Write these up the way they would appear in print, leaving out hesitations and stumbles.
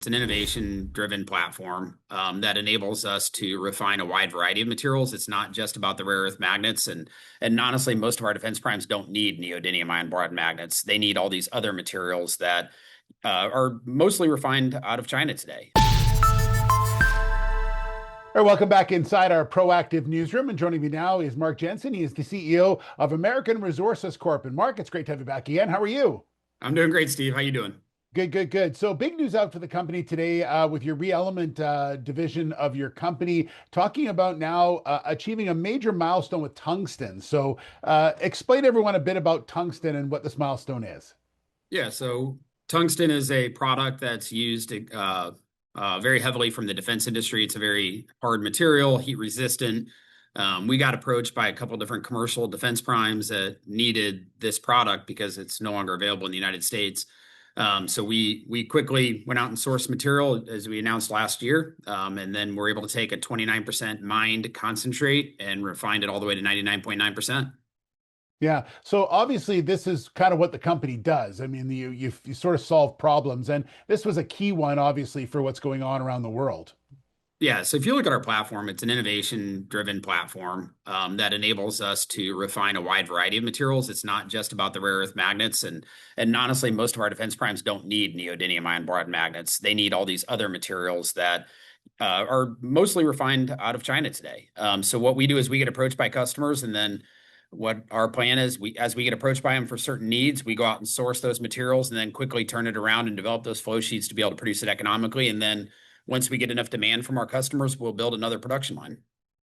It's an innovation-driven platform that enables us to refine a wide variety of materials. It's not just about the rare earth magnets, and honestly, most of our defense primes don't need neodymium iron boron magnets. They need all these other materials that are mostly refined out of China today. All right, welcome back inside our proactive newsroom. And joining me now is Mark Jensen. He is the CEO of American Resources Corp. And Mark, it's great to have you back again. How are you? I'm doing great, Steve. How you doing? Good, good, good. So big news out for the company today with your ReElement division of your company, talking about now achieving a major milestone with tungsten. So explain to everyone a bit about tungsten and what this milestone is. Yeah, so tungsten is a product that's used very heavily from the defense industry. It's a very hard material, heat resistant. We got approached by a couple different commercial defense primes that needed this product because it's no longer available in the United States. So we quickly went out and sourced material as we announced last year. And then we're able to take a 29% mined concentrate and refine it all the way to 99.9%. Yeah. So obviously this is kind of what the company does. I mean, you sort of solve problems, and this was a key one, obviously, for what's going on around the world. Yeah, so if you look at our platform, it's an innovation-driven platform that enables us to refine a wide variety of materials. It's not just about the rare earth magnets, and honestly, most of our defense primes don't need neodymium iron boron magnets. They need all these other materials that are mostly refined out of China today. So what we do is we get approached by customers, and then what our plan is, as we get approached by them for certain needs, we go out and source those materials, and then quickly turn it around and develop those flow sheets to be able to produce it economically, and then once we get enough demand from our customers, we'll build another production line.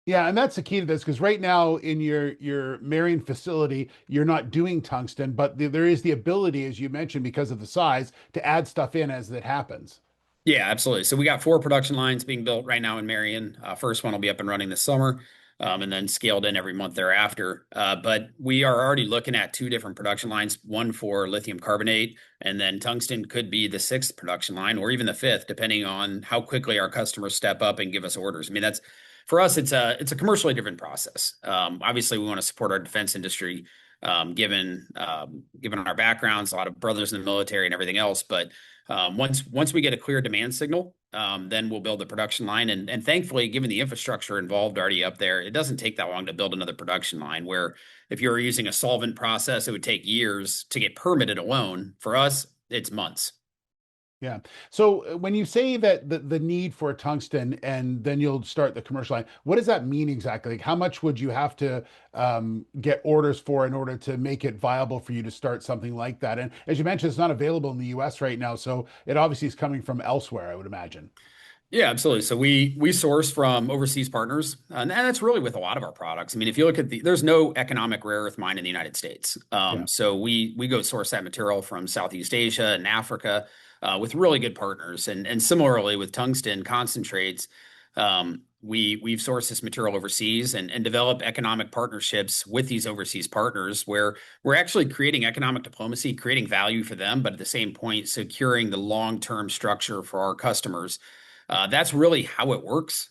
Yeah, and that's the key to this, because right now in your Marion facility, you're not doing tungsten, but there is the ability, as you mentioned, because of the size, to add stuff in as it happens. Yeah, absolutely. So we got 4 production lines being built right now in Marion. First one will be up and running this summer, and then scaled in every month thereafter. But we are already looking at 2 different production lines, one for lithium carbonate, and then tungsten could be the 6th production line or even the 5th, depending on how quickly our customers step up and give us orders. I mean, that's for us, it's a commercially different process. Obviously, we want to support our defense industry, given our backgrounds, a lot of brothers in the military and everything else. But once we get a clear demand signal, then we'll build the production line. And thankfully, given the infrastructure involved already up there, it doesn't take that long to build another production line, where if you're using a solvent process, it would take years to get permitted alone. For us, it's months. Yeah. So when you say that the need for tungsten, and then you'll start the commercial line, what does that mean exactly? Like, how much would you have to get orders for in order to make it viable for you to start something like that? And as you mentioned, it's not available in the US right now, so it obviously is coming from elsewhere, I would imagine. Yeah, absolutely. So we source from overseas partners, and that's really with a lot of our products. I mean, if you look at there's no economic rare earth mine in the United States. Yeah. So we go source that material from Southeast Asia and Africa, with really good partners. And similarly with tungsten concentrates, we've sourced this material overseas and developed economic partnerships with these overseas partners, where we're actually creating economic diplomacy, creating value for them, but at the same point, securing the long-term structure for our customers. That's really how it works.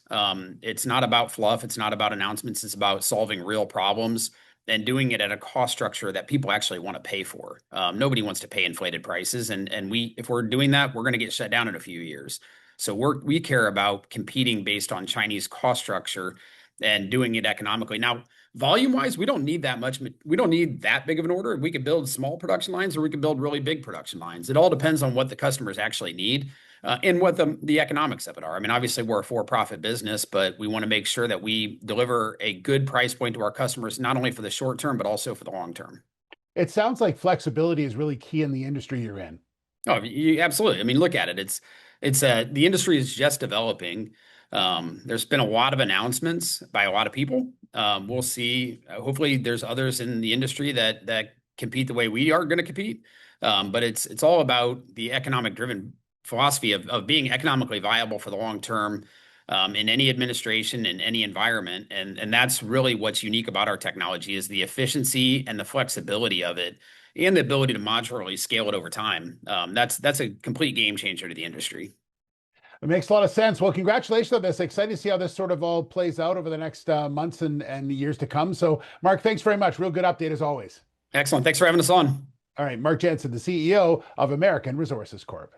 It's not about fluff. It's not about announcements. It's about solving real problems and doing it at a cost structure that people actually want to pay for. Nobody wants to pay inflated prices. And if we're doing that, we're going to get shut down in a few years. So we care about competing based on Chinese cost structure and doing it economically. Now, volume-wise, we don't need that much. We don't need that big of an order. We could build small production lines, or we could build really big production lines. It all depends on what the customers actually need, and what the economics of it are. I mean, obviously, we're a for-profit business, but we want to make sure that we deliver a good price point to our customers, not only for the short term, but also for the long term. It sounds like flexibility is really key in the industry you're in. Oh, absolutely. I mean, look at it. It's the industry is just developing. There's been a lot of announcements by a lot of people. We'll see. Hopefully, there's others in the industry that compete the way we are going to compete. But it's all about the economic-driven philosophy of being economically viable for the long term, in any administration, in any environment. And that's really what's unique about our technology, is the efficiency and the flexibility of it, and the ability to modularly scale it over time. That's a complete game changer to the industry. It makes a lot of sense. Well, congratulations on this. Excited to see how this sort of all plays out over the next months and years to come. So, Mark, thanks very much. Real good update as always. Excellent. Thanks for having us on. All right, Mark Jensen, the CEO of American Resources Corp.